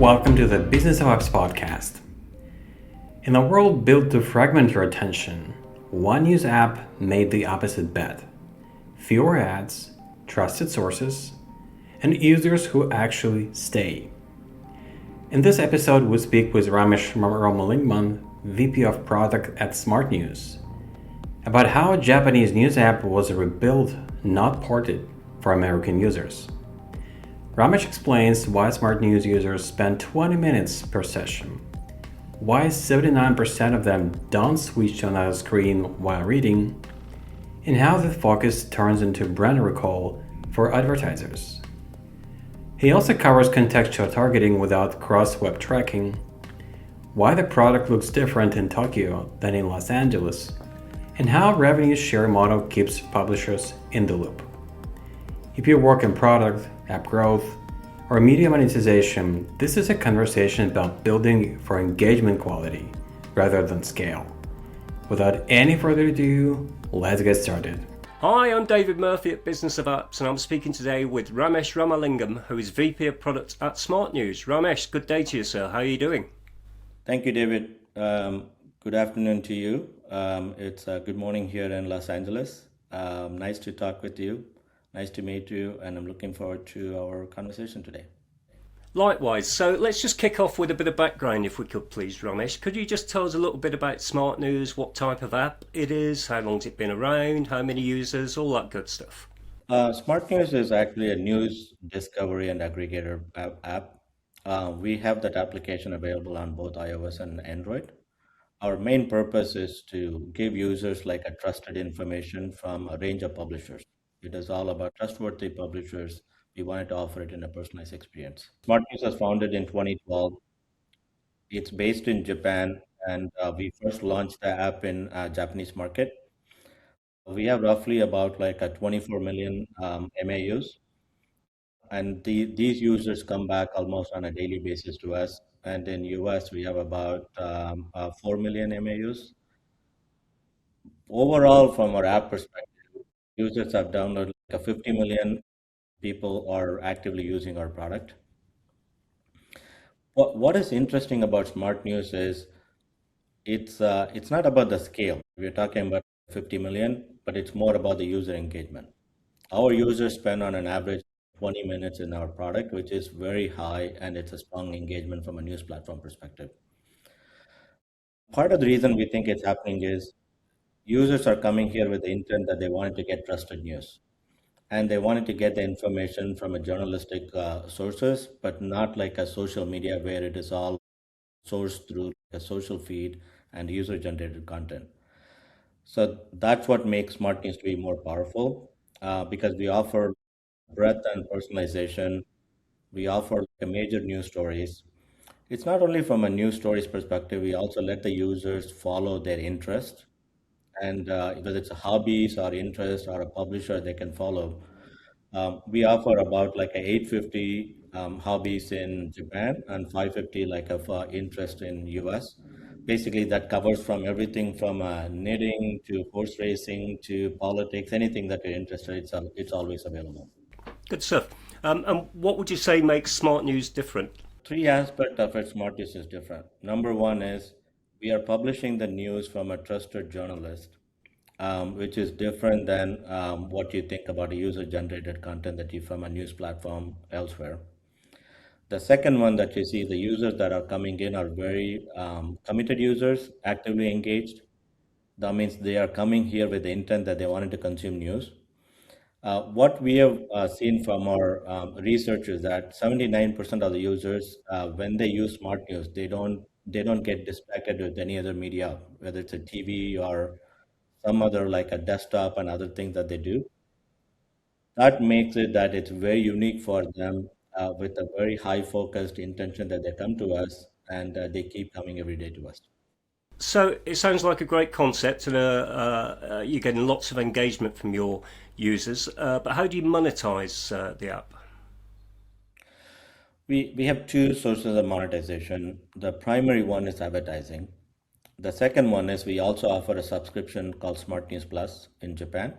Welcome to the Business of Apps podcast. In a world built to fragment your attention, one news app made the opposite bet. Fewer ads, trusted sources, and users who actually stay. In this episode, we speak with Ramesh Ramalingam, VP of Product at SmartNews, about how a Japanese news app was rebuilt, not ported, for American users. Ramesh explains why SmartNews users spend 20 minutes per session, why 79% of them don't switch to another screen while reading, and how the focus turns into brand recall for advertisers. He also covers contextual targeting without cross-web tracking, why the product looks different in Tokyo than in Los Angeles, and how revenue share model keeps publishers in the loop. If you work in product, app growth, or media monetization, this is a conversation about building for engagement quality rather than scale. Without any further ado, let's get started. Hi, I'm David Murphy at Business of Apps, and I'm speaking today with Ramesh Ramalingam, who is VP of Product at SmartNews. Ramesh, good day to you, sir. How are you doing? Thank you, David. Good afternoon to you. It's good morning here in Los Angeles. Nice to talk with you. Nice to meet you, and I'm looking forward to our conversation today. Likewise. So let's just kick off with a bit of background, if we could, please, Ramesh. Could you just tell us a little bit about SmartNews, what type of app it is, how long's it been around, how many users, all that good stuff? SmartNews is actually a news discovery and aggregator app. We have that application available on both iOS and Android. Our main purpose is to give users like a trusted information from a range of publishers. It is all about trustworthy publishers. We wanted to offer it in a personalized experience. SmartNews was founded in 2012. It's based in Japan, and we first launched the app in Japanese market. We have roughly about like a 24 million MAUs, and these users come back almost on a daily basis to us. And in US, we have about 4 million MAUs. Overall, from our app perspective, users have downloaded like a 50 million people are actively using our product. What is interesting about Smart News is it's not about the scale. We're talking about 50 million, but it's more about the user engagement. Our users spend on an average 20 minutes in our product, which is very high, and it's a strong engagement from a news platform perspective. Part of the reason we think it's happening is users are coming here with the intent that they wanted to get trusted news, and they wanted to get the information from a journalistic sources, but not like a social media where it is all sourced through a social feed and user generated content. So that's what makes Smart News to be more powerful, because we offer breadth and personalization. We offer like a major news stories. It's not only from a news stories perspective, we also let the users follow their interest, and whether it's a hobbies or interest or a publisher they can follow. We offer about like a 850 hobbies in Japan and 550 like of interest in US. Basically, that covers from everything from knitting to horse racing to politics, anything that you're interested in, it's always available. Good stuff. And what would you say makes SmartNews different? Three aspects of it, Smart News is different. Number one is we are publishing the news from a trusted journalist, which is different than what you think about a user-generated content that you from a news platform elsewhere. The second one that you see, the users that are coming in are very committed users, actively engaged. That means they are coming here with the intent that they wanted to consume news. What we have seen from our research is that 79% of the users, when they use Smart News, they don't get distracted with any other media, whether it's a TV or some other like a desktop and other things that they do. That makes it that it's very unique for them, with a very high focused intention that they come to us, and they keep coming every day to us. So it sounds like a great concept, and you're getting lots of engagement from your users. But how do you monetize the app? We have two sources of monetization. The primary one is advertising. The second one is we also offer a subscription called Smart News Plus in Japan.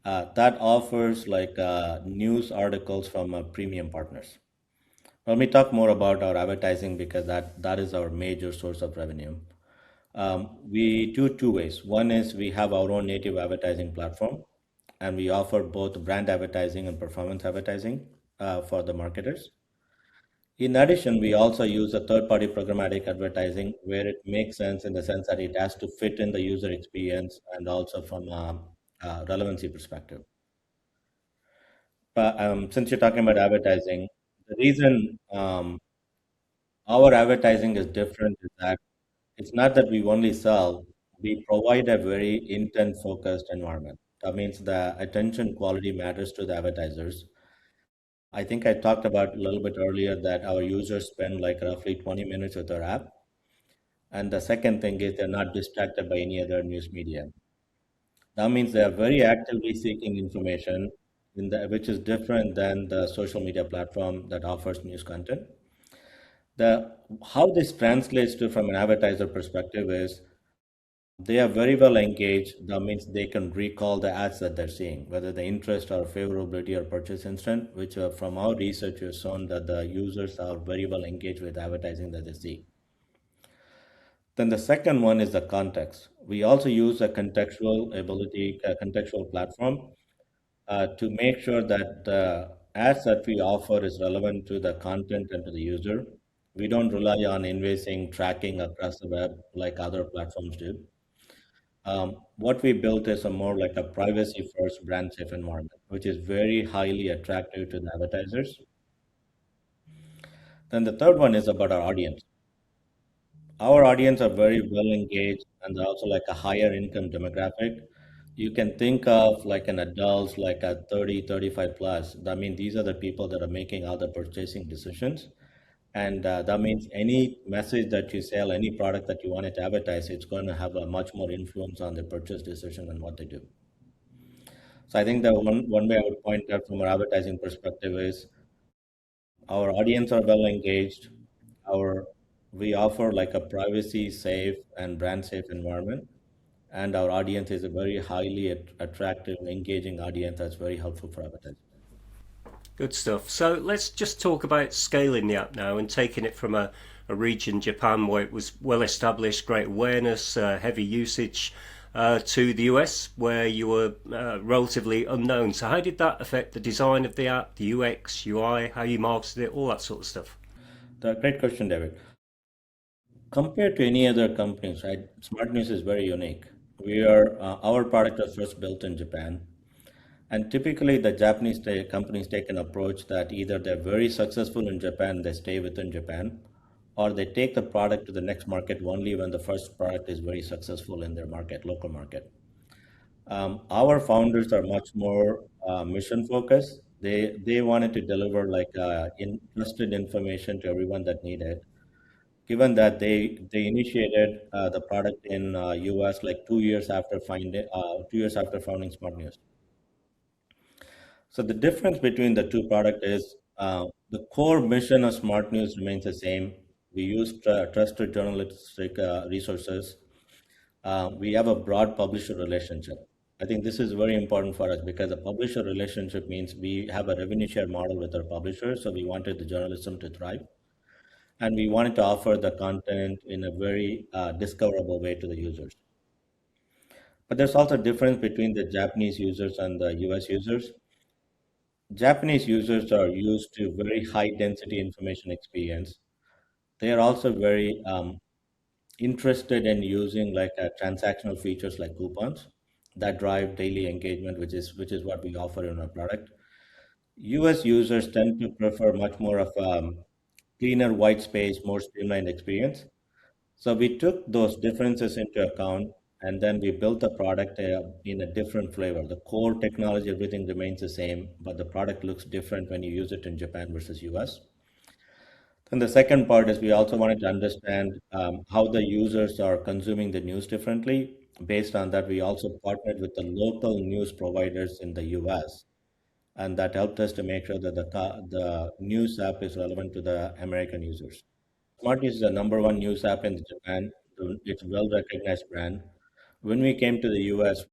That offers like news articles from premium partners. Let me talk more about our advertising because that is our major source of revenue. We do two ways. One is we have our own native advertising platform, and we offer both brand advertising and performance advertising for the marketers. In addition, we also use a third-party programmatic advertising where it makes sense in the sense that it has to fit in the user experience and also from a relevancy perspective. But since you're talking about advertising, the reason our advertising is different is that it's not that we only sell, we provide a very intent focused environment. That means the attention quality matters to the advertisers. I think I talked about a little bit earlier that our users spend like roughly 20 minutes with our app. And the second thing is they're not distracted by any other news media. That means they are very actively seeking information which is different than the social media platform that offers news content. The how this translates to from an advertiser perspective is they are very well engaged. That means they can recall the ads that they're seeing, whether the interest or favorability or purchase intent, which from our research has shown that the users are very well engaged with advertising that they see. Then the second one is the context. We also use a contextual platform to make sure that the ads that we offer is relevant to the content and to the user. We don't rely on invasive tracking across the web like other platforms do. What we built is a more like a privacy first brand safe environment, which is very highly attractive to the advertisers. Then the third one is about our audience. Our audience are very well engaged and they're also like a higher income demographic. You can think of like an adults like a 30, 35 plus. That means these are the people that are making all the purchasing decisions. And that means any message that you sell, any product that you want to advertise, it's going to have a much more influence on their purchase decision and what they do. So I think that one way I would point out from our advertising perspective is our audience are well engaged. Our we offer like a privacy safe and brand safe environment, and our audience is a very highly attractive, engaging audience that's very helpful for advertising. Good stuff. So let's just talk about scaling the app now and taking it from a region, Japan, where it was well established, great awareness, heavy usage, to the US, where you were relatively unknown. So, how did that affect the design of the app, the UX, UI, how you marketed it, all that sort of stuff? The great question, David. Compared to any other companies, right? SmartNews is very unique. Our product was first built in Japan, and typically the Japanese companies take an approach that either they're very successful in Japan, they stay within Japan, or they take the product to the next market only when the first product is very successful in their market, local market. Our founders are much more mission focused. They wanted to deliver like trusted information to everyone that needed. Given that they initiated the product in US like 2 years after 2 years after founding Smart News. So the difference between the two products is the core mission of Smart News remains the same. We use trusted journalistic resources. We have a broad publisher relationship. I think this is very important for us because the publisher relationship means we have a revenue share model with our publishers. So we wanted the journalism to thrive, and we wanted to offer the content in a very discoverable way to the users. But there's also a difference between the Japanese users and the US users. Japanese users are used to very high density information experience. They are also very interested in using like transactional features like coupons that drive daily engagement, which is what we offer in our product. US users tend to prefer much more of cleaner white space, more streamlined experience. So we took those differences into account and then we built the product in a different flavor. The core technology, everything remains the same, but the product looks different when you use it in Japan versus US. And the second part is we also wanted to understand how the users are consuming the news differently. Based on that, we also partnered with the local news providers in the US, and that helped us to make sure that the news app is relevant to the American users. Smart News is the number one news app in Japan. It's a well-recognized brand. When we came to the US,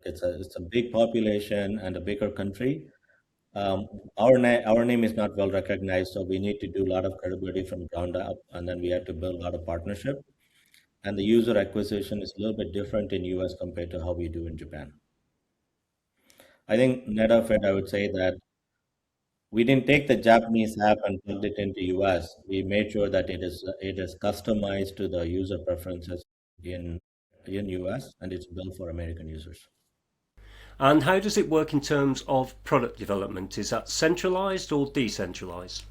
it's a big population and a bigger country. Um, our name is not well recognized, so we need to do a lot of credibility from ground up, and then we have to build a lot of partnership. And the user acquisition is a little bit different in US compared to how we do in Japan. I think net of it, I would say that we didn't take the Japanese app and plugged it into US. We made sure that it is customized to the user preferences in in US and it's built for American users. And how does it work in terms of product development? Is that centralized or decentralized?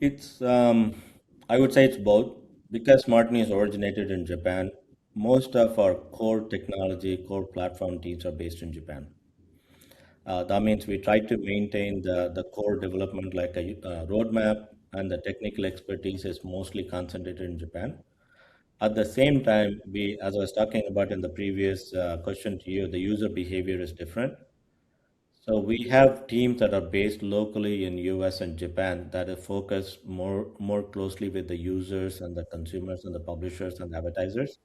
It's I would say it's both because SmartNews originated in Japan. Most of our core technology, core platform teams are based in Japan. That means we try to maintain the core development like a roadmap, and the technical expertise is mostly concentrated in Japan. At the same time, we, as I was talking about in the previous question to you, the user behavior is different. So we have teams that are based locally in US and Japan that are focused more closely with the users and the consumers and the publishers and the advertisers.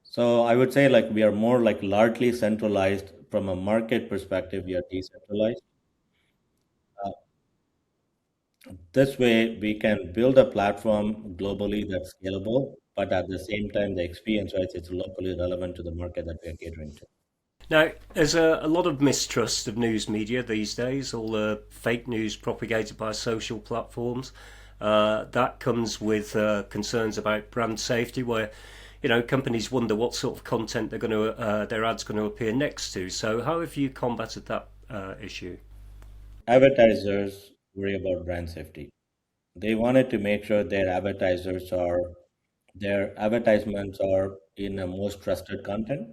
So I would say like we are more like largely centralized from a market perspective. We are decentralized. Uh, this way we can build a platform globally that's scalable, but at the same time the experience, right, it's locally relevant to the market that we are catering to. Now, there's a lot of mistrust of news media these days, all the fake news propagated by social platforms. That comes with concerns about brand safety, where companies wonder what sort of content their ads going to appear next to. So, how have you combated that issue? Advertisers worry about brand safety. They wanted to make sure their advertisements are in a most trusted content.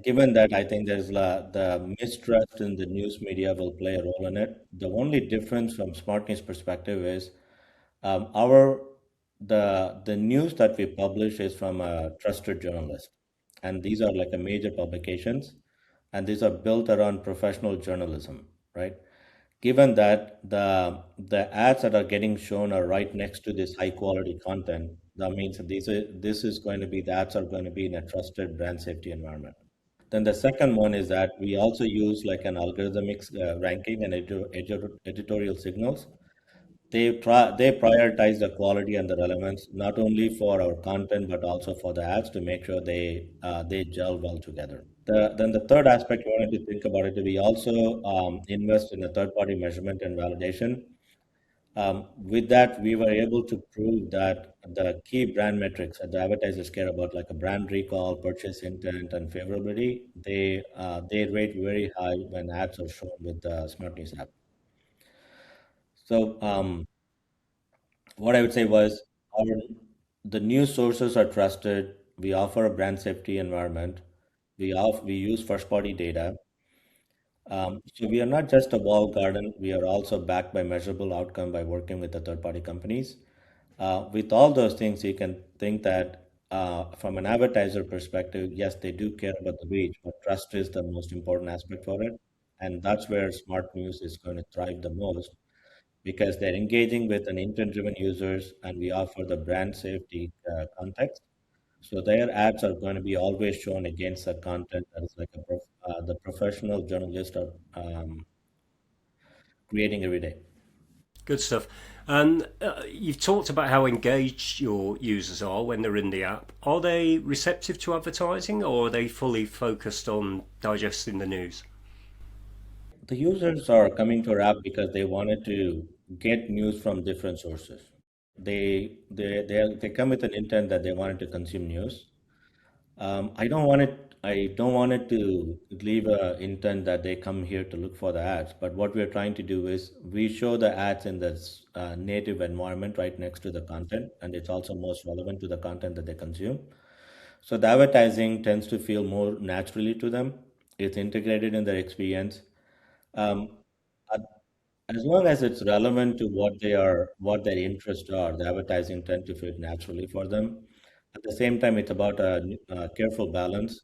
Given that, I think the mistrust in the news media will play a role in it. The only difference from SmartNews perspective is our the news that we publish is from a trusted journalist, and these are like a major publications, and these are built around professional journalism, right? Given that the ads that are getting shown are right next to this high quality content, that means that this is going to be the ads are going to be in a trusted brand safety environment. Then the second one is that we also use like an algorithmic ranking and editorial signals. They prioritize the quality and the relevance not only for our content but also for the ads to make sure they gel well together. Then the third aspect we wanted to think about it, we also invest in a third party measurement and validation. With that, we were able to prove that the key brand metrics that the advertisers care about, like a brand recall, purchase intent, and favorability, they rate very high when ads are shown with the Smart News app. So what I would say was our the news sources are trusted. We offer a brand safety environment. We use first party data. So we are not just a walled garden. We are also backed by measurable outcome by working with the third party companies. With all those things, you can think that from an advertiser perspective, yes, they do care about the reach, but trust is the most important aspect for it. And that's where smart news is going to thrive the most because they're engaging with an intent-driven users, and we offer the brand safety context. So their ads are going to be always shown against the content that is like the professional journalists are creating every day. Good stuff. And you've talked about how engaged your users are when they're in the app. Are they receptive to advertising, or are they fully focused on digesting the news? The users are coming to our app because they wanted to get news from different sources. They come with an intent that they wanted to consume news. I don't want it. I don't want it to leave a intent that they come here to look for the ads. But what we're trying to do is we show the ads in this native environment right next to the content, and it's also most relevant to the content that they consume. So the advertising tends to feel more naturally to them. It's integrated in their experience. Um, a- as long as it's relevant to what their interests are, the advertising tend to fit naturally for them. At the same time, it's about a careful balance.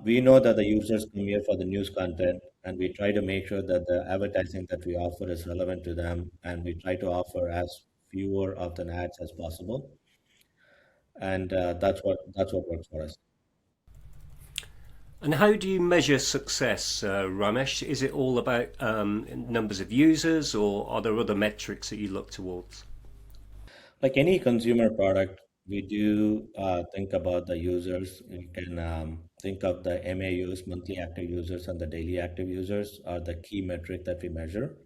We know that the users come here for the news content, and we try to make sure that the advertising that we offer is relevant to them, and we try to offer as fewer of the ads as possible, and that's what works for us. And how do you measure success, Ramesh? Is it all about numbers of users, or are there other metrics that you look towards? Like any consumer product, we do think about the users. You can think of the MAUs, monthly active users, and the daily active users are the key metric that we measure.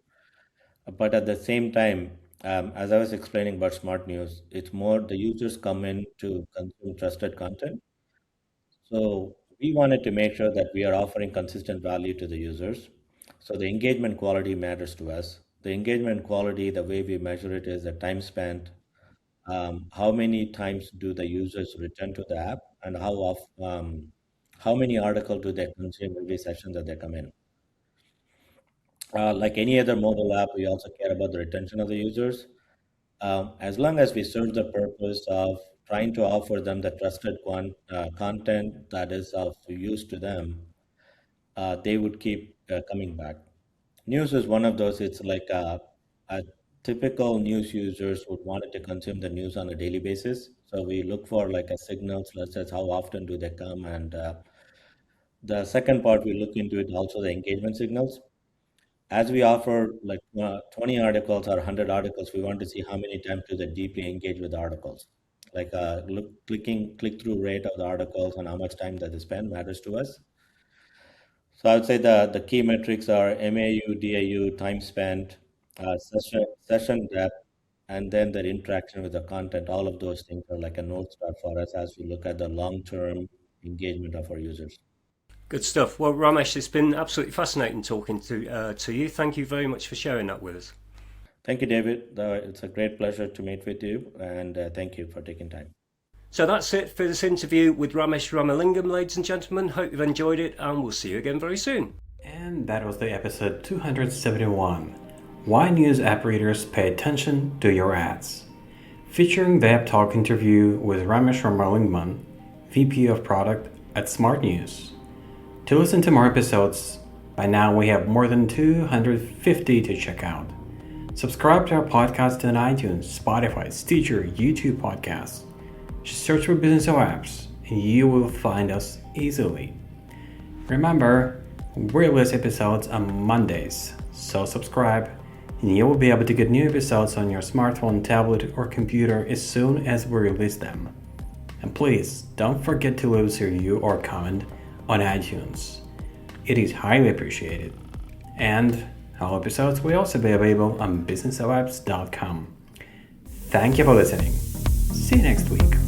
But at the same time, as I was explaining about Smart News, it's more the users come in to consume trusted content. So we wanted to make sure that we are offering consistent value to the users. So the engagement quality matters to us. The engagement quality, the way we measure it is the time spent, how many times do the users return to the app, and how many articles do they consume every session that they come in. Like any other mobile app, we also care about the retention of the users. As long as we serve the purpose of trying to offer them the trusted content that is of use to them, they would keep coming back. News is one of those. It's like a typical news users would want to consume the news on a daily basis. So we look for like a signals, such as how often do they come, and the second part we look into it also the engagement signals. As we offer like 20 articles or 100 articles, we want to see how many times do they deeply engage with the articles. Like click through rate of the articles and how much time that they spend matters to us. So I would say the key metrics are MAU, DAU, time spent, session depth, and then their interaction with the content. All of those things are like a North Star for us as we look at the long-term engagement of our users. Good stuff. Well, Ramesh, it's been absolutely fascinating talking to you. Thank you very much for sharing that with us. Thank you, David. It's a great pleasure to meet with you, and thank you for taking time. So that's it for this interview with Ramesh Ramalingam, ladies and gentlemen. Hope you've enjoyed it, and we'll see you again very soon. And that was the episode 271. Why news app readers pay attention to your ads. Featuring the App Talk interview with Ramesh Ramalingam, VP of Product at SmartNews. To listen to more episodes, by now we have more than 250 to check out. Subscribe to our podcast on iTunes, Spotify, Stitcher, YouTube podcasts. Just search for Business of Apps and you will find us easily. Remember, we release episodes on Mondays, so subscribe and you will be able to get new episodes on your smartphone, tablet, or computer as soon as we release them. And please don't forget to leave us a review or comment on iTunes. It is highly appreciated. And all episodes will also be available on businessofapps.com. Thank you for listening. See you next week.